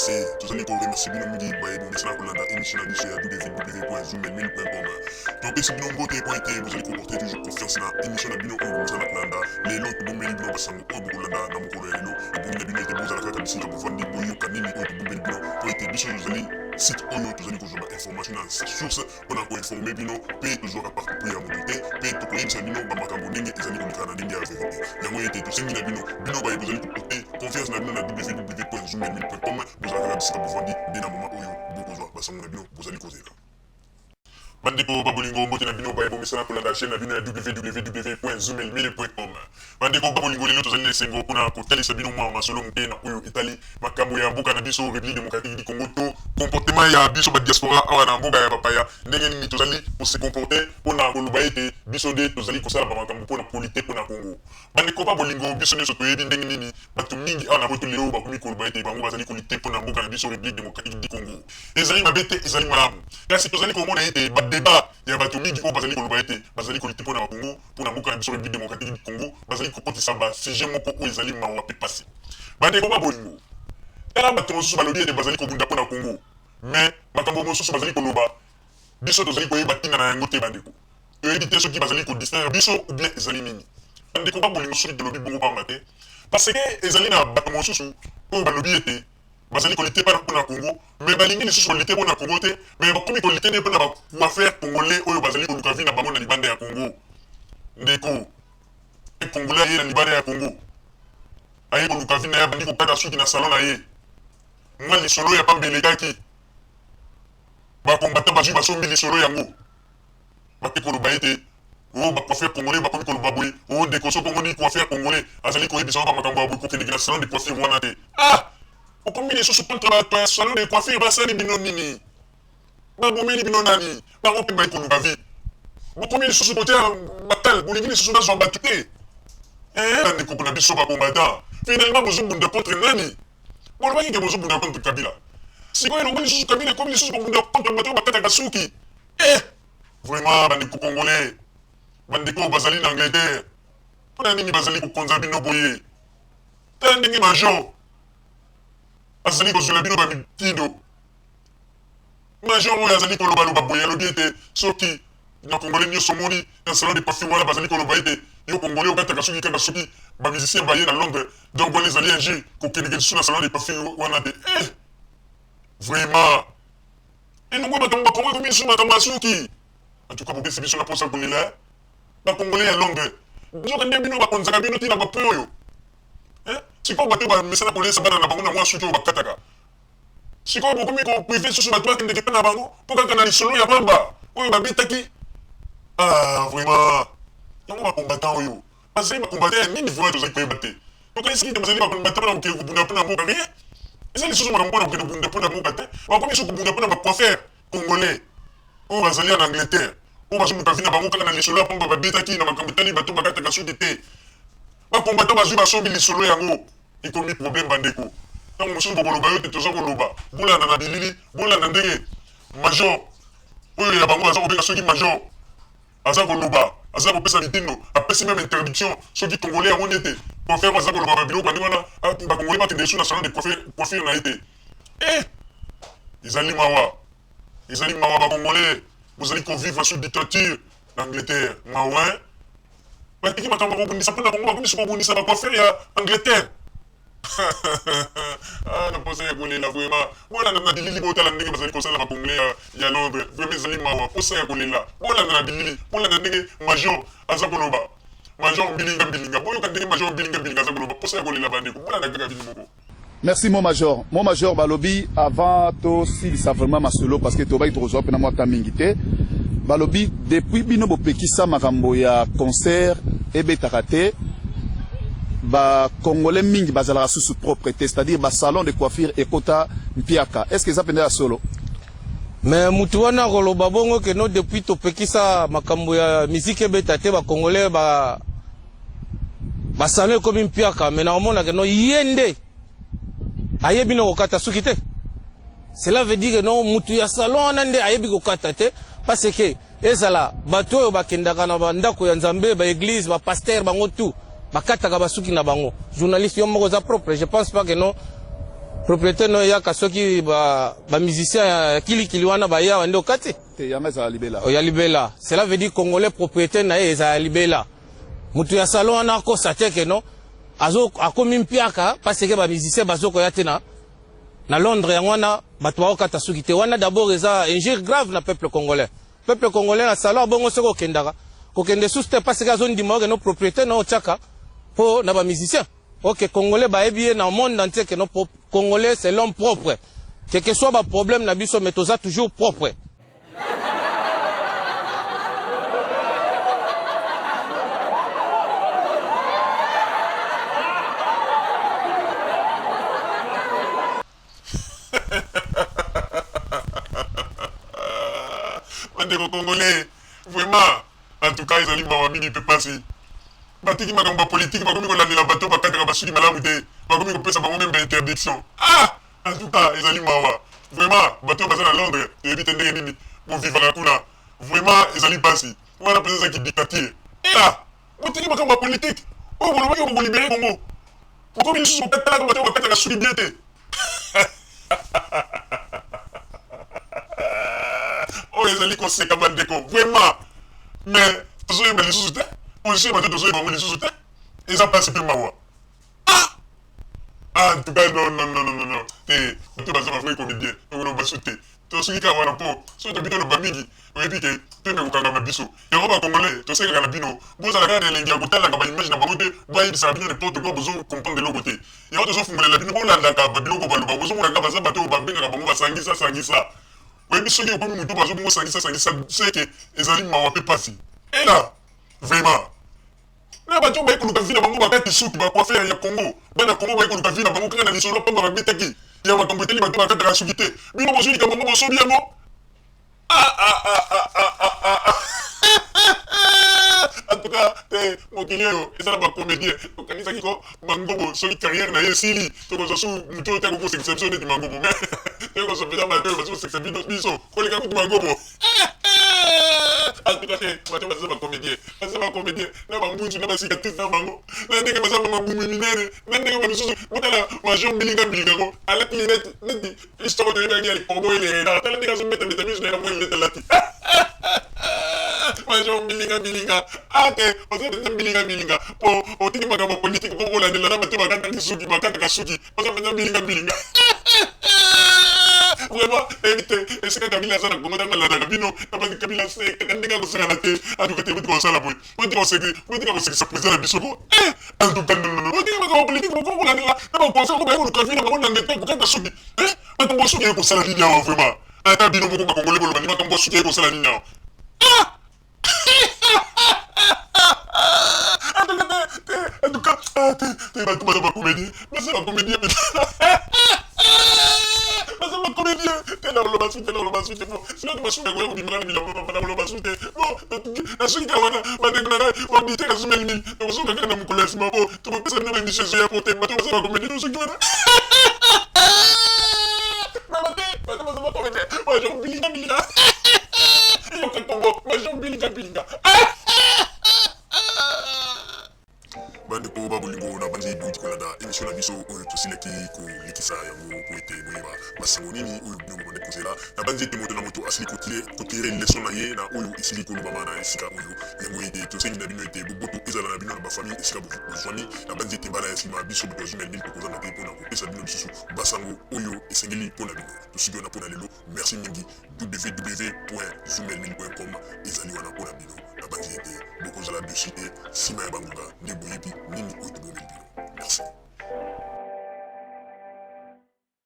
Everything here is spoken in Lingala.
remercier, tous allez qu'on remercie bien nous dit, bah, bon, mais c'est là qu'on a émission à biche à www.zoommail.com. Donc, si vous avez un côté, vous allez comporter toujours confiance dans l'émission à bino, on vous en a les lots, bon, mais les blancs, ça nous a beaucoup là, dans mon collègue, et bon, les bino, et bon, ça la carte, si vous vendez, bon, yo, kanini, bon, mais les blancs, pour être biche, vous allez, site, on a toujours information dans cette source, on a informé bino, paye toujours à partir pour y monter, paye tout pour y bino, bah, ma camboningue, et allez, on est canadien, bien vérité. Il y a moyen de tout, c'est bino, bino, bah, vous allez comporter confiance dans www.zoommail.com, vous allez si vous vendez bien à moment où vous besoin, bah, ça mon bino, vous allez causer là. Bandeko babolingo mbote na bino ba ebo misana pour la chaîne na bino www.zoommail.com. Bandeko babolingo lelo tozali na sengo kuna kotalisa bino mwa masolo mpe na oyo Italie makambo ya mboka na biso République démocratique du Congo to comportement ya biso ba diaspora awa na mboka ya papaya ndenge nini tozali pour se comporter pona koloba ete biso de tozali kosala ba makambo pona polité pona Congo. Bandeko babolingo biso nyonso toyebi ndenge nini bato mingi awa na boto lelo bakomi koloba ete bango bazali kolite pona mboka na biso République démocratique du Congo. Ezali mabete ezali malamu. Kasi tozali komona ete débat ya bato mingi oyo bazali koloba ete bazali kolite mpona bakongo mpona mboka na biso République démocratique du Congo bazali kokotisa basujet moko oyo ezali mawa mpe pasi bandeko babolingo tala bato mosusu balobi ete bazali kobunda mpona Congo mais makambo mosusu bazali koloba biso tozali koyeba ntina na yango te bandeko toyebi te soki bazali kodistraire biso ou bien ezali nini bandeko babolingo soki tolobi bongo pamba te parce que ezali na bato mosusu oyo balobi ete bazali kolite mpona Congo mais balingi lisusu kolite mpona Congo te mais bakomi kolite nde mpona bacoiffeur congolais oyo bazali koluka vi na bango na libanda ya Congo ndeko congolais aye na libanda ya Congo aye koluka vi na ye bandi kokata suki na salon na ye mwa lisolo ya pamba elekaki bakombata bazwi basombi lisolo yango bake koloba ete oyo bacoiffeur congolais bakomi koloba boye oyo ndeko soki omoni coiffeur congolais azali koyebisa ba makambo ya boye kokendeki na salon de coiffure wana te okomi lisusu contre bato ya salon de coiffure basali bino nini babomeli bino nani bango mpe bayekoluka vi bokomi lisusu kote ya batal bolingi lisusu nazwa bato te bandeko na biso bakombatan finalement bozobunda contre nani bolobaki ke bozobunda contre Kabila sikoyo elongo lisusu Kabila ekomi lisusu kobunda contre bato oyo bakataka suki vraiment bandeko congolais bandeko bazali na Angleterre mpona nini bazali kokonza bino boye tala ndenge major azali kozwela bino bamitindo major oyo azali kolobaloba boye alobi ete soki na congolais nyonso omoni na salon de coiffure wana bazali koloba ete yo congolais okataka soki kaka soki bamusicien baye na Londres donc wana ezali injure kokendeke lisusu na salon de coiffure wana te vraiment enongo makambo bakongo ekomi lisusu makambo ya suki en tout cas bopesi biso na mposa kolela bacongolais ya Londres nzoka nde bino bakonzaka bino ntina bapoint oyo sikoyo bato bamesana kolesa bana na bango na mwa suki oyo bakataka sikoyo bokomi koprive susu bato bakendeke mpe na bango mpo kaka na lisolo ya pamba oyo babetaki vraiment yango bakombatant oyo bazali bakombatant ya nini vraiment tozali koyeba te tokanisiki te bazali bakombatant mpona kokende kobunda mpona mboka rien eza lisusu makambo mpona kokende kobunda mpona mboka te bakomi so kobunda mpona bacoiffeur congolais oyo bazali en Angleterre oyo bazomuka vi na bango kaka na lisolo ya pamba babetaki na makambo etali bato bakataka suki te bakombatant bazwi basombi lisolo yango ekomi problème bandeko ntango mosusu bokoloba yo te toza koloba bolanda na bilili bolanda ndenge major oyo ya bango aza kobenga soki major aza koloba aza kopesa mitindo apesi même interdiction soki congolais amoni ete coiffeur aza koloba babiloko bandi wana bacongolais bakende esu na salon de coiffure na ye te ezali mawa bacongolais bozali kovivre sous dictature na Angleterre mawa batiki makambo bakobundisa mpona Congo bakomi kobundisa bacoiffeur ya Angleterre naposa ya kolela vraiment bolanda na bilili botala ndenge bazali kosala bacongolais ya Londres vraiment ezali mawa posa ya kolela bolanda na bilili bolanda ndenge major aza koloba major mbilinga boyoka ndenge major mbilinga aza koloba posa ya kolela bandeko bolanda kaka bino moko. Merci mon major balobi avant to silisa vraiment masolo parce que tobai tokozwa pena mwa tamingite balobi depuis bino bopekisa makambo ya concert ebetaka te ba congolais mingi bazalaka sous propreté c'est-à-dire ba salon de coiffure ekota mpiaka est-ce que ça pendela solo mais mutu wana koloba bongo ke no depuis topekisa makambo ya musique ebeta te ba congolais ba salon ekomi mpiaka mais na omona ke no yende ayebi no kokata suki te cela veut dire que non mutu ya salon nande ayebi kokata te parce que ezala bato oyo bakendaka na bandako ya Nzambe ba église ba pasteur bango tout bakataka basuki na bango journaliste yo moko za propre je pense pas que non propriété no yaka soki ba musicien kili wana ba ya wande okati te yanga za libela o ya libela cela veut dire congolais propriété na ye za libela mutu ya salon wana ko sateke no azo akomi mpiaka parce que ba musicien bazoko ya tena na Londres yangwana bato okata soki te wana d'abord eza injure grave na peuple congolais na salon bongo soko kendaka ko kende suste parce que azo ndima no propriété no chaka po na ba musicien. Ok, Congolais, bah, bien, dans le monde entier, que nos Congolais, c'est l'homme propre. Quel que soit le problème, n'a biso, mais ça toujours propre. Bandeko Congolais, vraiment, en tout cas, ils ont dit, maman, il peut passer. Batiki makambo politique bakomi kolandela bato bakataka basuki malamu te bakomi kopesa bango même interdiction. Ah, en tout cas ezali mawa vraiment bato baza na Londres eyebi te ndenge nini bovivaka kuna vraiment ezali pasi wana mpenza ezaki dictature. Ela botiki makambo politique oyo bolobaki kokolibere Congo bokomi lisusu bokatalaka bato bakataka suki bien te. Oyo ezali koseka bandeko vraiment mais tozoyeba lisusu te. On sait que tous les gens sont et ça passe plus mawa. Ah, en tout cas, non. Tu vas faire comédien, on va sauter. Tu sais qu'il y a un pot, soit tu habites le Bamigi, on dit que tu n'es pas biso. Et on va congolais, tu sais qu'il y a un bino. Vous allez regarder les gars, vous allez regarder l'image de la beauté, vous allez savoir les portes, vous allez comprendre de l'autre côté. Et on te fait la bino, on a la babino, on va le babouzo, on a la bateau, on va sangisa. Oui, mais ceux qui ont pas mis tout, on va sangisa, c'est que les aliments ne pas si. Et là, vraiment. Na bato ba ekoluka vina bango bakati suki ba coiffer ya Congo bana Congo ba ekoluka vina bango kana lisolo pamba babetaki ya makambo eteli bato bakati ka suki te bino bozuli ka bango bosobi yango en tout cas mokili oyo ezala bacomédien okanisaki ko mangobo soki carrière na ye esili tokozosu mutu oyo kokosekisa biso neti mangobo mais tokozopesa bato oyo bazokosekisa biso koleka kutu mangobo. En tout cas, bato baza bacomédien na bambunzu na basicatrice na bango na ndenge baza bamabumi minene na ndenge bamisusu botala major mbilinga ko alati linete neti histoire toyebaki ya likombo eleleka tala ndenge azometa vitamine na yango linete alati major mbilinga ate ozateza mbilinga po otiki makambo politique po kolandela na bato bakataka suki oza mpenza mbilinga. Vraiment, évitez, et c'est que Kabila Zana Gomada la Dabino, Kabila c'est Kandika Gosana, à tout côté de Gosala, vous dites que c'est président de Bissoko, en tout cas, vous dites que politique, vous l'avez là, vous pensez que vous avez la bonne année, vous êtes soumis, hein, vous souvenez pour ça la ligne, vraiment, un tabino, vous congolais, vous l'avez dit, vous souvenez pour ça la ligne. En tout cas, tu vas tout ma comédie, mais c'est la comédie, comédien, t'es là, le sinon tu vas soutenir le gouvernement, le basute, bon, la suite à Wana, ma déclaration, on dit que c'est une mille, donc on a mon collègue, ma peau, tu peux pas se mettre chez eux pour te mettre dans la comédie, tout ce qui va. Moi, j'ai oublié la mille. Il y a un Congo, moi, j'ai oublié la mille. Bandeko babolingo na banzi duit kolanda émission na biso oyo tosileki kolikisa yango po ete boyeba basango nini oyo bino bonde kozela na banzi ete moto na moto asili kotire leson na ye na oyo esili kolobama na esika oyo yango ete tosengi na bino ete boboto ezala na bino na bafamille esika bozwani na banzi ete mbala ya nsima biso boto azumel nini tokozanga te mpona kopesa bino lisusu basango oyo esengeli mpona bino tosiki wana mpona lelo merci mingi www.zumelmin.com ezali wana mpona bino na banzi ete bokozala dessus te nsima ya bangonga nde boyebi nini oyo tobomeli bino merci.